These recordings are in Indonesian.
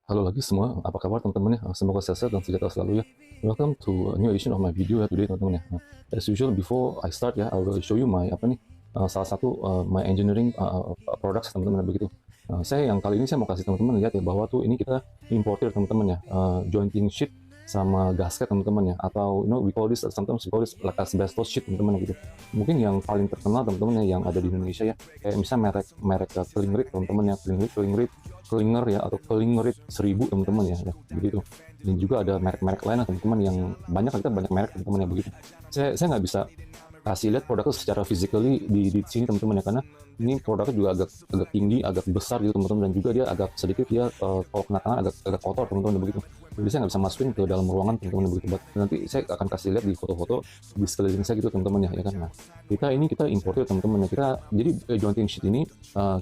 Halo lagi semua, apa kabar teman-teman ya? Semoga sehat dan sejahtera selalu ya. Welcome to a new edition of my video ya today teman-teman ya. As usual, before I start ya, I will show you my salah satu my engineering products teman-teman begitu. Saya yang kali ini saya mau kasih teman-teman lihat ya bahwa tuh ini kita importer teman-teman ya, jointing sheet sama gasket teman-teman ya, atau we call this sometimes we call this like asbestos sheet teman-teman gitu. Mungkin yang paling terkenal teman-teman ya yang ada di Indonesia ya, kayak misalnya merek Klingrit teman-teman ya, Klinger ya, atau Klingrit 1000 teman-teman ya, begitu. Dan juga ada merek-merek lain teman-teman yang banyak, kita banyak merek teman-teman ya begitu. Saya nggak bisa kasih lihat produknya secara physically di sini teman-teman ya, karena ini produknya juga agak tinggi, agak besar gitu teman-teman, dan juga dia agak sedikit dia kalau kena tangan agak kotor teman-teman begitu. Jadi saya nggak bisa masukin ke dalam ruangan teman-teman begitu. Nanti saya akan kasih lihat di foto-foto di sekeliling saya gitu teman-teman ya kan. Nah, kita importer teman-teman ya. Jadi jointing sheet ini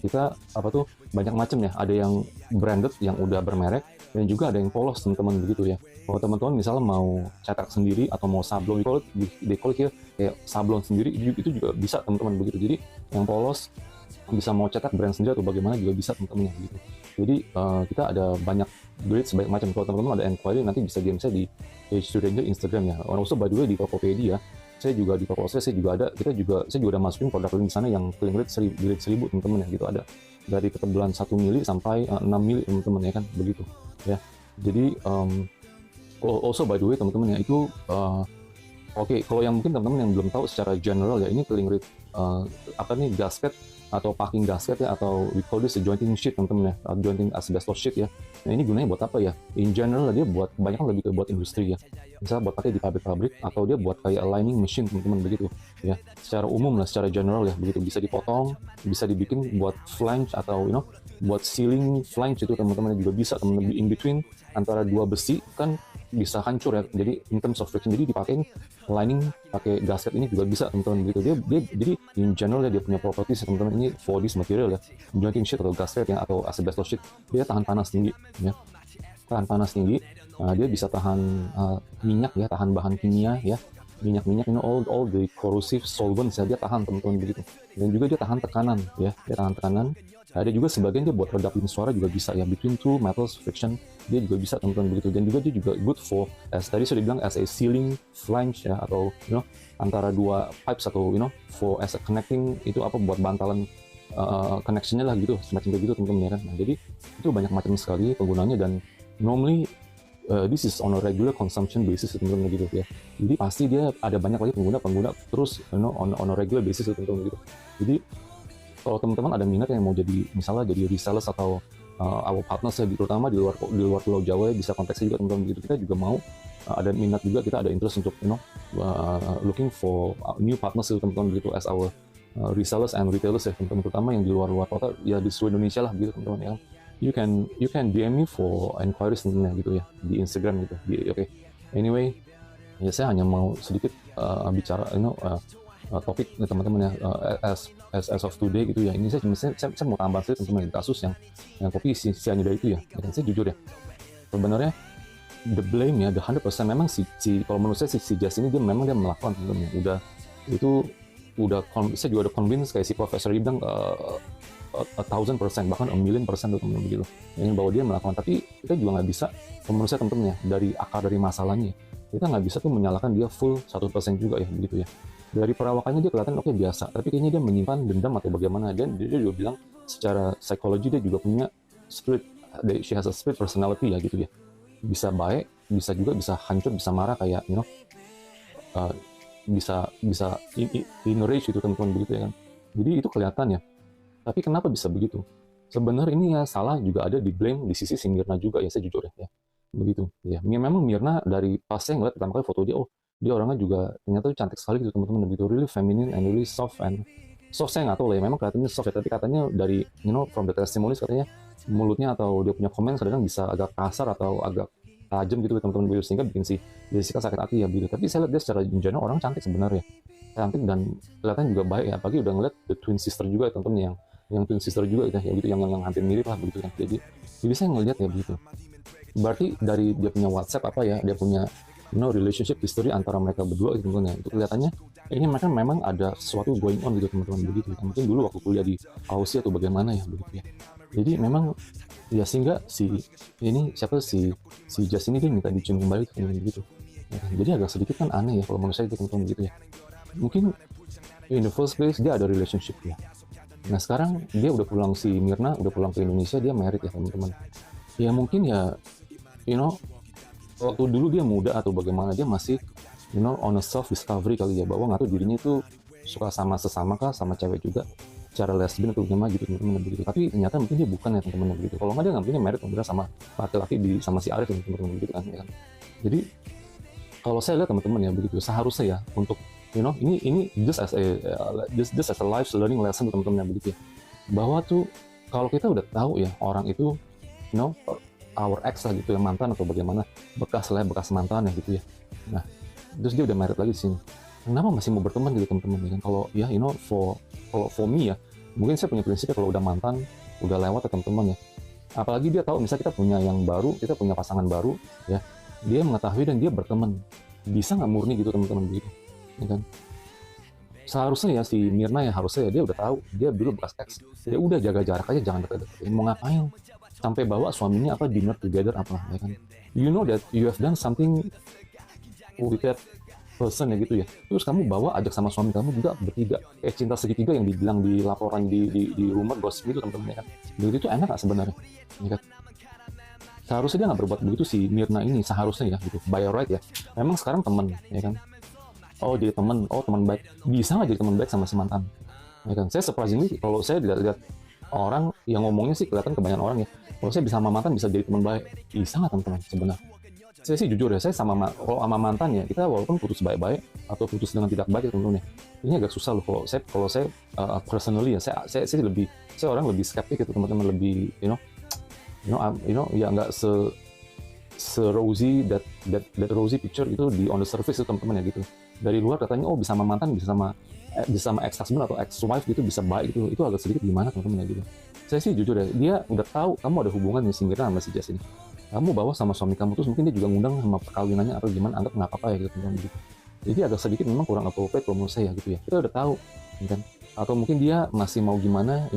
kita apa tuh banyak macam ya. Ada yang branded yang udah bermerek, dan juga ada yang polos teman-teman begitu ya. Kalau teman-teman misalnya mau cetak sendiri atau mau sablon, di call kayak sablon sendiri itu juga bisa teman-teman begitu. Jadi yang polos bisa mau cetak brand sendiri atau bagaimana juga bisa teman-teman ya gitu. Jadi kita ada banyak grade sebanyak macam. Kalau teman-teman ada inquiry nanti bisa DM saya di page Ranger Instagram ya. And also by the way di Tokopedia saya juga di toko saya juga ada, saya juga udah masukin produk link di sana yang Klingrit 1000 teman-teman ya gitu, ada dari ketebalan 1 mili sampai 6 mili teman-teman ya kan begitu ya. Jadi also by the way teman-teman ya itu oke, kalau yang mungkin teman-teman yang belum tahu secara general ya, ini Klingrit gasket atau packing gasket ya, atau we call this a jointing sheet teman-teman ya, jointing asbestos sheet ya. Nah ini gunanya buat apa ya? In general dia buat banyak lebih ke buat industri ya. Misalnya buat pakai di pabrik-pabrik, atau dia buat kayak aligning machine teman-teman begitu ya. Secara umum lah, secara general ya begitu, bisa dipotong, bisa dibikin buat flange atau buat sealing flange itu teman-teman juga bisa teman-teman, in between antara dua besi kan bisa hancur ya. Jadi in terms of friction, jadi dipakein lining pakai gasket ini juga bisa teman-teman begitu. Dia jadi in general ya, dia punya properties teman-teman ini for this material ya, jointing sheet atau gasket yang atau asbestos sheet, dia tahan panas tinggi ya, tahan panas tinggi. Dia bisa tahan minyak ya, tahan bahan kimia ya, minyak-minyak ini, all the corrosive solvents ya, dia tahan teman-teman begitu. Dan juga dia tahan tekanan ya, dia tahan tekanan. Ada juga sebagian dia buat redapin suara juga bisa ya, between two metals friction dia juga bisa teman-teman begitu. Dan juga dia juga good for, as tadi sudah dibilang, as a sealing flange ya, atau antara dua pipes, atau for as a connecting, itu apa, buat bantalan connectionnya lah gitu, semacam begitu teman-teman ya kan. Nah jadi itu banyak macam sekali penggunanya, dan normally this is on a regular consumption basis teman-teman gitu ya. Jadi pasti dia ada banyak lagi pengguna terus on a regular basis teman-teman gitu. Jadi kalau teman-teman ada minat yang mau jadi misalnya jadi resellers atau our partners ya, terutama di luar Pulau Jawa ya, bisa kontak saya juga teman-teman gitu. Kita juga mau ada minat juga, kita ada interest untuk looking for new partners teman-teman gitu as our resellers and retailers ya teman-teman, terutama yang di luar kota ya, di seluruh Indonesia lah gitu teman-teman ya. You can DM me for inquiries sebenarnya gitu ya di Instagram gitu. Oke. Anyway, ya saya hanya mau sedikit bicara topik ya teman-teman ya, as of today gitu ya. Ini saya mau tambah sedikit teman-teman kasus yang kopi cyanida itu ya. Dan saya jujur ya, sebenarnya the blame ya, the 100% memang kalau menurut saya si Jas ini dia memang melakukan teman-teman ya. Saya juga udah convince, kayak si profesor bilang 1000%, bahkan 1,000,000% tuh teman-teman begitu, yang bahwa dia melakukan. Tapi kita juga nggak bisa, menurut saya teman-teman ya, dari akar dari masalahnya kita nggak bisa tuh menyalahkan dia full 100% juga ya begitu ya. Dari perawakannya dia kelihatan oke biasa, tapi kayaknya dia menyimpan dendam atau bagaimana. Dan dia juga bilang secara psikologi dia juga punya spirit, she has a spirit personality ya gitu ya, bisa baik, bisa juga bisa hancur, bisa marah, kayak bisa in rage itu teman-teman begitu ya kan. Jadi itu kelihatan ya. Tapi kenapa bisa begitu? Sebenarnya ini ya salah juga ada di blame di sisi si Mirna juga ya, saya jujur ya. Begitu ya. Memang Mirna dari pas saya ngeliat pertama kali foto dia, oh dia orangnya juga ternyata cantik sekali gitu teman-teman, begitu, really feminine and really soft. Saya nggak tahu lah ya, memang kelihatannya soft ya, tapi katanya dari from the testimonies katanya mulutnya atau dia punya komen kadang bisa agak kasar atau agak tajam gitu teman-teman begitu, sehingga bikin si Jessica sakit hati ya begitu. Tapi saya lihat dia secara general orang cantik sebenarnya, cantik dan kelihatan juga baik ya, apalagi udah ngeliat the twin sister juga teman-teman, yang twin sister juga ya gitu, yang hampir mirip lah begitu kan. Jadi saya ngelihat ya begitu. Berarti dari dia punya WhatsApp apa ya, dia punya relationship history antara mereka berdua gitu teman-teman ya. Itu kelihatannya ini mereka memang ada sesuatu going on gitu teman-teman begitu. Mungkin dulu waktu kuliah di Aussie atau bagaimana ya begitu ya. Jadi memang ya sehingga si ini siapa si Jas ini dia minta dicium kembali gitu. Ya kan? Jadi agak sedikit kan aneh ya kalau menurut saya itu teman-teman gitu ya. Mungkin in the first place dia ada relationship ya. Nah sekarang dia udah pulang, si Mirna udah pulang ke Indonesia, dia married ya teman-teman. Ya mungkin ya, you know, waktu dulu dia muda atau bagaimana, dia masih on a self discovery kali ya, bahwa nggak tahu dirinya itu suka sama sesama kah, sama cewek juga, secara lesbian atau gimana gitu teman-teman begitu. Tapi ternyata mungkin dia bukan ya teman-teman begitu. Kalau nggak dia nggak mungkin married bener sama laki-laki sama si Arif teman-teman begitu kan, ya kan. Jadi kalau saya lihat teman-teman ya begitu, seharusnya ya untuk ini just as a life learning lesson teman-teman ya begitu ya, bahwa tuh kalau kita udah tahu ya orang itu you know our ex lah gitu ya, mantan atau bagaimana, bekas mantan ya gitu ya. Nah terus dia udah married lagi di sini, kenapa masih mau berteman gitu teman-teman ya kan? Kalau ya for me ya, mungkin saya punya prinsipnya kalau udah mantan udah lewat ya teman-teman ya, apalagi dia tahu misalnya kita punya yang baru, kita punya pasangan baru ya, dia mengetahui dan dia berteman, bisa nggak murni gitu teman-teman begitu ya kan? Seharusnya ya si Mirna ya, harusnya ya dia udah tahu dia dulu bekas ex, ya udah jaga jarak aja, jangan deket-deketin. Mau ngapain sampai bawa suaminya apa dinner together apa ya kan, you know that you have done something with that person ya gitu ya, terus kamu bawa ajak sama suami kamu juga bertiga, kayak cinta segitiga yang dibilang di laporan di rumor gosip gitu teman-teman ya kan. Begitu itu enak gak sebenarnya ya kan? Seharusnya dia nggak berbuat begitu si Mirna ini, seharusnya ya gitu, by right ya. Memang sekarang temen ya kan, oh jadi teman, oh teman baik, bisa nggak jadi teman baik sama si mantan ya kan? Saya surprisingly kalau saya lihat orang yang ngomongnya sih kelihatan kebanyakan orang ya, kalau saya bisa sama mantan bisa jadi teman baik, bisa nggak teman-teman sebenarnya? Saya sih jujur ya, saya kalau sama mantan ya, kita walaupun putus baik-baik atau putus dengan tidak baik teman-teman ya, ini agak susah loh. Kalau saya personally ya, saya orang lebih skeptik gitu teman-teman, lebih ya nggak rosy that rosy picture itu di on the surface itu teman-teman ya gitu. Dari luar katanya oh bisa sama mantan, bisa sama ex husband atau ex wife gitu bisa baik gitu, itu agak sedikit gimana teman-teman ya gitu. Saya sih jujur ya, dia udah tahu kamu ada hubungan yang singgirnya sama si Jas ini, kamu bawa sama suami kamu, terus mungkin dia juga ngundang sama perkawinannya atau gimana, anggap nggak apa-apa ya gitu teman-teman gitu. Jadi agak sedikit memang kurang appropriate kalau menurut saya gitu ya, kita udah tahu ya kan. Atau mungkin dia masih mau gimana,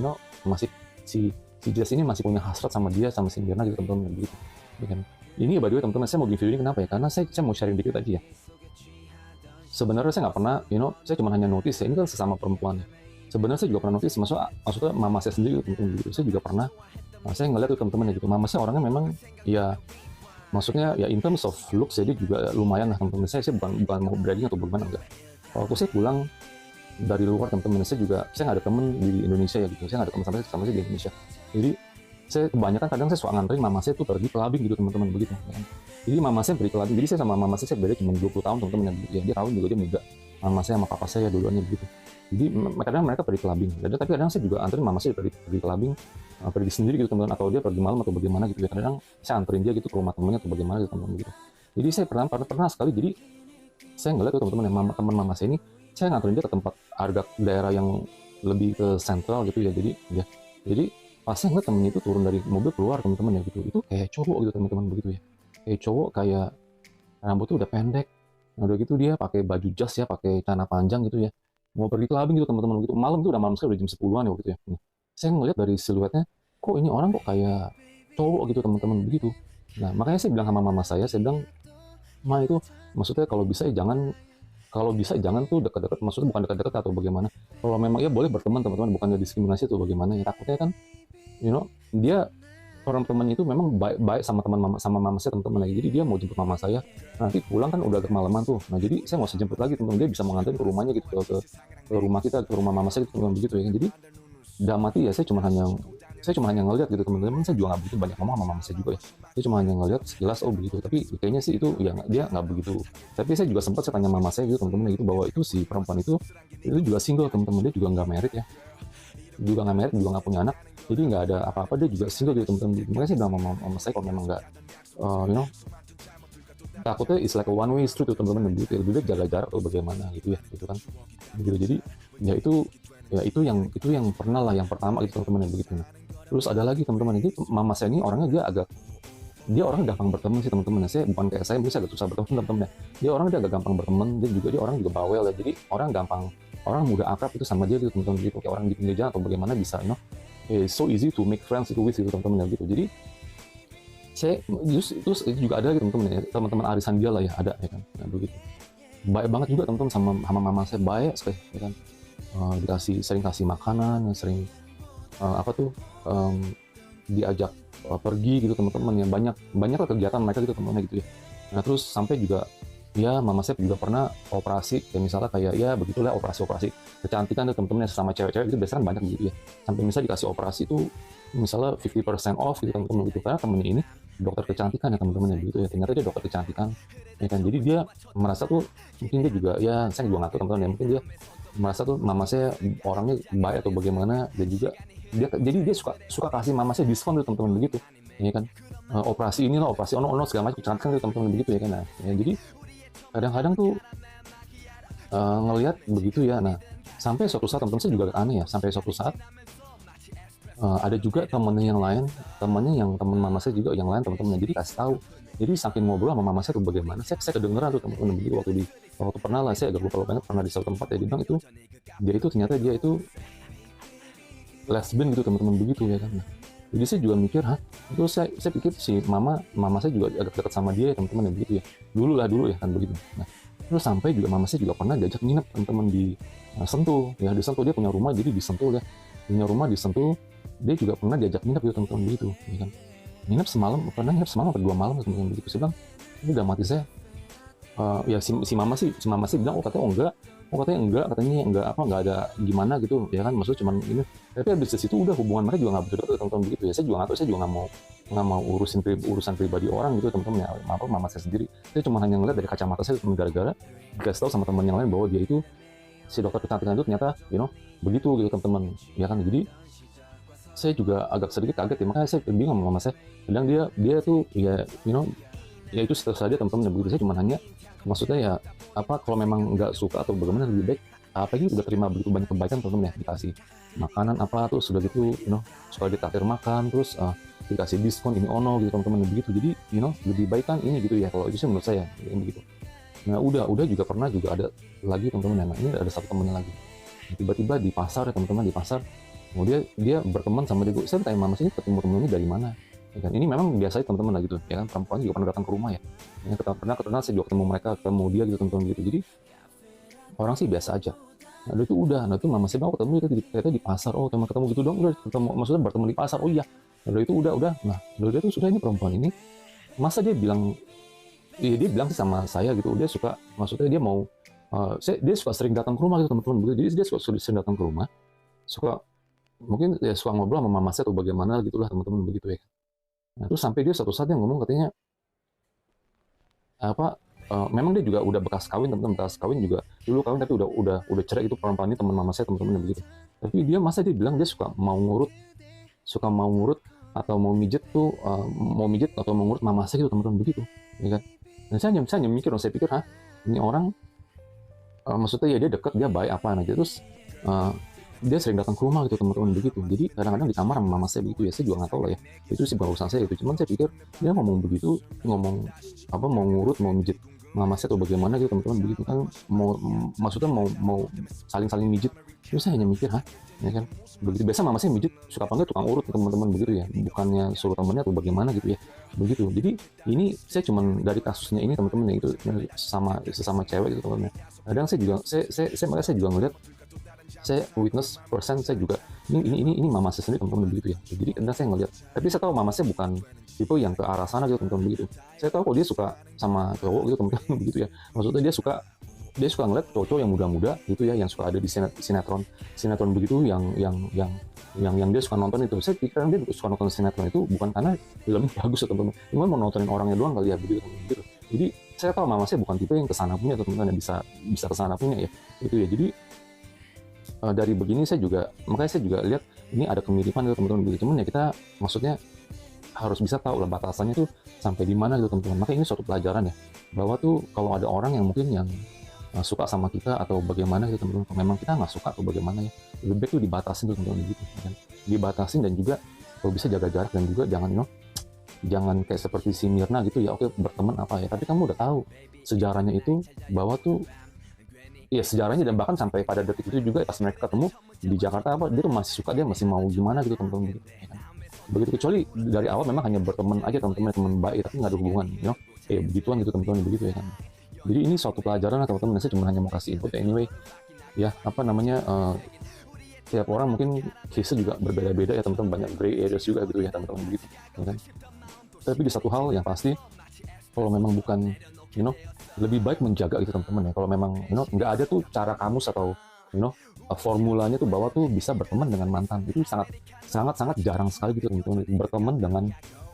masih si Jas ini masih punya hasrat sama dia, sama si Mirna gitu teman-teman gitu ya kan. Ini by the way teman-teman, saya mau give video ini kenapa ya, karena saya mau sharing dikit aja ya. Sebenarnya saya nggak pernah, saya cuma hanya notice ya, ini kan sesama perempuan ya. Sebenarnya saya juga pernah notice, maksudnya mama saya sendiri teman-teman gitu, saya juga pernah. Nah, saya ngeliat tuh teman-teman ya gitu, mama saya orangnya memang ya, maksudnya ya in terms of looks ya dia juga lumayan lah teman-teman. Saya bukan mau bragging atau bagaimana, enggak. Waktu saya pulang dari luar teman-teman, saya nggak ada temen di Indonesia ya gitu, saya nggak ada teman sama saya di Indonesia. Jadi saya kebanyakan kadang saya suka nganterin mama saya tuh pergi clubbing gitu teman-teman begitu ya kan? Jadi mama saya pergi clubbing, jadi saya sama mama saya beda cuma 20 tahun teman-teman ya, dia tahun juga dia muda, mama saya sama papa saya duluannya begitu. Jadi kadang mereka pergi clubbing, tapi kadang saya juga anterin mama saya pergi clubbing, pergi sendiri gitu teman-teman, atau dia pergi malam atau bagaimana gitu ya, kadang saya anterin dia gitu ke rumah temennya atau bagaimana gitu teman-teman gitu. Jadi saya pernah sekali, jadi saya ngeliat tuh teman-teman yang teman mama saya ini, saya nganterin dia ke tempat agak daerah yang lebih ke sentral gitu ya, jadi pas saya ngeliat temennya itu turun dari mobil keluar teman-teman ya gitu, itu kayak cowok gitu teman-teman begitu ya, kayak cowok, kayak rambutnya udah pendek, nah udah gitu dia pakai baju jas ya, pakai celana panjang gitu ya, mau pergi clubbing gitu teman-teman gitu, malam itu udah malam sekali, udah jam 10-an ya gitu ya. Saya ngeliat dari siluetnya, kok ini orang kok kayak cowok gitu teman-teman begitu. Nah makanya saya bilang sama mama saya bilang, ma itu maksudnya kalau bisa jangan tuh dekat-dekat, maksudnya bukan dekat-dekat atau bagaimana, kalau memang ya boleh berteman teman-teman, bukannya diskriminasi atau bagaimana ya, takutnya kan dia orang temannya itu memang baik sama mama saya teman-teman lagi, jadi dia mau jemput mama saya, nanti pulang kan udah agak malaman tuh, nah jadi saya nggak usah jemput lagi teman-teman, dia bisa mengantarin ke rumahnya gitu, ke rumah kita, ke rumah mama saya gitu teman-teman begitu ya kan. Jadi dalam mati ya saya cuma hanya ngeliat gitu teman-teman, saya juga nggak begitu banyak ngomong sama mama saya juga ya, saya cuma hanya ngeliat sekilas oh begitu, tapi kayaknya sih itu ya dia nggak begitu. Tapi saya juga sempat saya tanya mama saya gitu teman-teman gitu, bahwa itu si perempuan itu juga single teman-teman, dia juga nggak married ya, juga nggak punya anak, jadi nggak ada apa-apa, dia juga single gitu teman-teman. Makanya saya bilang sama saya, kalau memang nggak takutnya it's like a one way street tuh teman-teman begitu, lebih baik jaga jarak atau bagaimana gitu ya gitu kan begitu. Jadi ya itu yang pernah lah, yang pertama gitu teman-teman begitu. Nah, terus ada lagi teman-teman, ini mama saya ini orangnya dia orang gampang berteman sih teman-teman. Saya bukan kayak saya, mungkin saya agak susah berteman teman-teman. Dia agak gampang berteman, dia orang juga bawel ya, jadi orang mudah akrab itu sama dia gitu teman-teman gitu, kayak orang di pinggir jalan atau bagaimana bisa so easy to make friends itu with gitu teman-teman ya gitu. Jadi saya terus itu juga ada gitu teman-teman ya, teman-teman arisan dia lah ya ada ya kan. Nah, begitu. Baik banget juga teman-teman sama mama saya, baik sekali ya kan. Sering kasih makanan, sering apa tuh diajak pergi gitu teman-teman ya, banyak lah kegiatan mereka gitu teman-teman gitu ya. Nah terus sampai juga ya mama saya juga pernah operasi kayak misalnya kayak ya begitulah operasi kecantikan tuh teman-teman ya, sama cewek-cewek itu biasanya kan banyak gitu ya, sampai misalnya dikasih operasi itu misalnya 50% off gitu teman-teman gitu, karena temennya ini dokter kecantikan ya teman-teman ya gitu ya, ternyata dia dokter kecantikan ya kan. Jadi dia merasa tuh mungkin dia juga ya, saya juga nggak tahu teman-teman ya, mungkin dia merasa tuh mama saya orangnya baik atau bagaimana, dan juga jadi dia suka kasih mama saya diskon tuh teman-teman begitu ya kan. Operasi ini loh, operasi ono segala macam kecantikan tuh teman-teman begitu ya kan. Nah ya, jadi kadang-kadang tuh ngelihat begitu ya. Nah sampai suatu saat teman-teman saya juga aneh ya, sampai suatu saat ada juga temennya yang lain, temennya yang teman mama saya juga yang lain teman-teman, jadi kasih tahu. Jadi saking ngobrol sama mama saya tuh bagaimana, saya kedengeran tuh teman-teman begitu, waktu pernah lah, saya agak lupa banget, pernah di suatu tempat ya, dia bilang itu dia itu ternyata dia itu lesbian gitu teman-teman begitu ya kan. Nah, jadi saya juga mikir, itu saya pikir si mama saya juga agak dekat sama dia ya teman-teman ya begitu ya, dulu ya kan begitu. Nah terus sampai juga mama saya juga pernah diajak nginep teman-teman di Sentul ya, di Sentul dia punya rumah, jadi di Sentul ya, punya rumah di Sentul. Dia juga pernah diajak nginep gitu teman-teman begitu ya kan. Nginep semalam atau 2 malam teman-teman begitu. Saya bilang ini udah mati saya. Ya si mama sih bilang katanya enggak ada gimana gitu ya kan, maksudnya cuman ini. Tapi habis dari situ udah hubungan mereka juga nggak begitu teman-teman begitu ya. Saya juga nggak tahu, saya juga nggak mau urusan pribadi orang gitu teman-teman ya, mama saya sendiri. Saya cuma hanya ngeliat dari kacamata saya gara-gara dikasih tahu sama teman yang lain bahwa dia itu si dokter kecantikan itu ternyata begitu gitu teman-teman ya kan. Jadi saya juga agak sedikit kaget ya, makanya saya bingung sama mama saya, bilang dia tuh ya ya itu status saja teman-teman. Begitu saya cuma hanya maksudnya ya apa, kalau memang nggak suka atau bagaimana, lebih baik apa gitu udah terima begitu banyak kebaikan teman-teman ya, dikasih makanan apa terus sudah gitu suka ditraktir makan, terus dikasih diskon ini ono gitu teman-teman begitu. Jadi lebih baik kan ini gitu ya, kalau itu sih menurut saya begitu. Nah udah juga pernah juga ada lagi teman-teman, nah ini ada satu temennya lagi tiba-tiba di pasar ya teman-teman, di pasar kemudian dia berteman sama dia. Saya tanya mama sih ketemu temennya dari mana ya kan. Ini memang biasa teman-teman lah gitu ya kan, perempuan juga pernah datang ke rumah ya, pernah ketemu saya juga ketemu dia gitu teman-teman gitu. Jadi orang sih biasa aja. Nah itu mama saya bilang ketemu ternyata di pasar. Oh teman ketemu gitu dong, udah ketemu, maksudnya bertemu di pasar. Oh iya, udah itu udah. Nah udah itu sudah, ini perempuan ini masa dia bilang sih sama saya gitu, dia suka, maksudnya dia mau dia suka sering datang ke rumah gitu teman-teman begitu. Jadi dia suka sering datang ke rumah, suka mungkin ya suka ngobrol sama mama saya atau bagaimana gitulah teman-teman begitu ya. Nah terus sampai dia satu saat yang ngomong katanya apa, memang dia juga udah bekas kawin teman-teman, bekas kawin juga dulu kawin tapi udah cerai itu perempuan ini, teman mama saya teman-teman begitu. Tapi dia bilang dia suka mau ngurut atau mau mijet atau mau ngurut mama saya gitu teman-teman begitu ya kan. Dan saya hanya mikir, saya pikir ini orang maksudnya ya dia dekat, dia baik apa aja, terus dia sering datang ke rumah gitu teman-teman begitu. Jadi kadang-kadang di kamar sama mama saya begitu ya, saya juga nggak tahu lah ya, itu sih urusan saya itu. Cuman saya pikir dia ngomong begitu, ngomong apa mau ngurut, mau mijit mama saya atau bagaimana gitu teman-teman begitu kan, maksudnya mau saling mijit. Terus saya hanya mikir ya kan begitu, biasa mama saya mijit suka panggil tukang urut teman-teman begitu ya, bukannya suruh temennya atau bagaimana gitu ya begitu. Jadi ini saya cuman dari kasusnya ini teman-teman ya, itu sesama cewek gitu teman-teman. Kadang saya juga makanya saya juga ngeliat, saya witness person, saya juga ini mama saya sendiri teman-teman begitu ya. Jadi kadang saya ngeliat, tapi saya tahu mama saya bukan tipe yang ke arah sana gitu teman-teman begitu. Saya tahu kok dia suka sama cowok gitu teman-teman begitu ya, maksudnya dia suka ngeliat cowok yang muda-muda gitu ya, yang suka ada di sinetron begitu, yang dia suka nonton itu. Saya pikir dia suka nonton sinetron itu bukan karena filmnya bagus ya teman-teman, cuma mau nontonin orangnya doang kali ya begitu teman-teman gitu. Jadi saya tahu mama saya bukan tipe yang kesana punya teman-teman, yang bisa kesana punya ya gitu ya. Jadi dari begini makanya saya juga lihat ini ada kemiripan gitu teman-teman begitu. Cuman ya kita maksudnya harus bisa tahu lah batasannya tuh sampai di mana gitu teman-teman. Makanya ini suatu pelajaran ya, bahwa tuh kalau ada orang yang mungkin yang suka sama kita atau bagaimana gitu teman-teman, kalau memang kita nggak suka atau bagaimana ya, lebih baik tuh dibatasin tuh teman-teman gitu kan. Dibatasin, dan juga kalau bisa jaga jarak, dan juga jangan kayak seperti si Mirna gitu ya, oke berteman apa ya, tapi kamu udah tahu sejarahnya itu bahwa tuh ya sejarahnya, dan bahkan sampai pada detik itu juga pas mereka ketemu di Jakarta apa, dia tuh masih suka, dia masih mau gimana gitu teman-teman gitu, ya kan. Begitu, kecuali dari awal memang hanya berteman aja teman-teman, teman baik tapi nggak ada hubungan, begituan gitu teman-teman begitu ya kan. Jadi ini suatu pelajaran lah teman-teman, saya cuma hanya mau kasih info ya, anyway ya, apa namanya, tiap orang mungkin case juga berbeda-beda ya teman-teman, banyak gray areas juga gitu ya teman-teman begitu, ya kan. Tapi di satu hal yang pasti, kalau memang bukan, lebih baik menjaga gitu teman-teman ya. Kalau memang, nggak ada tuh cara kamus atau, formulanya tuh bahwa tuh bisa berteman dengan mantan. Itu sangat, sangat, sangat jarang sekali gitu teman-teman. Berteman dengan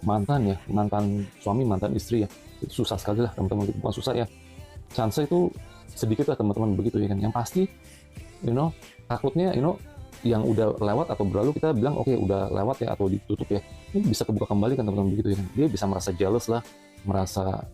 mantan ya, mantan suami, mantan istri ya. Itu susah sekali lah teman-teman. Bukan susah ya, chance itu sedikit lah teman-teman begitu ya kan. Yang pasti, takutnya, yang udah lewat atau berlalu kita bilang oke, udah lewat ya atau ditutup ya, ini bisa kebuka kembali kan teman-teman begitu ya kan. Dia bisa merasa jealous lah, merasa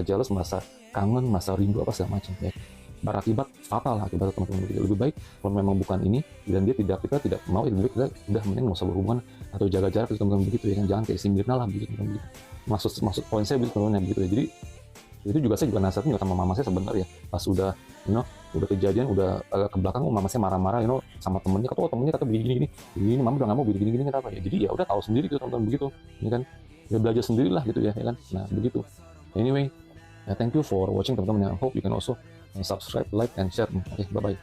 jealous, merasa kangen, merasa rindu apa segala macam ya, berakibat fatal lah akibat teman-teman begitu. Lebih baik kalau memang bukan ini dan kita tidak mau, lebih baik kita udah mending nggak usah berhubungan atau jaga jarak teman-teman begitu ya kan. Jangan kayak si Mirna lah begitu teman-teman begitu. Maksud poin saya begitu teman-teman begitu ya. Jadi itu juga saya juga nasihatin juga sama mama saya sebenarnya ya, pas udah udah kejadian, udah agak ke belakang, mama saya marah-marah sama temennya, temennya kata begini gini, mama udah nggak mau begini gini kenapa ya. Jadi ya udah tahu sendiri gitu teman-teman begitu ya kan, ya belajar sendirilah gitu ya kan. Nah begitu, anyway ya, thank you for watching teman-teman ya. I hope you can also subscribe, like and share. Oke, bye bye.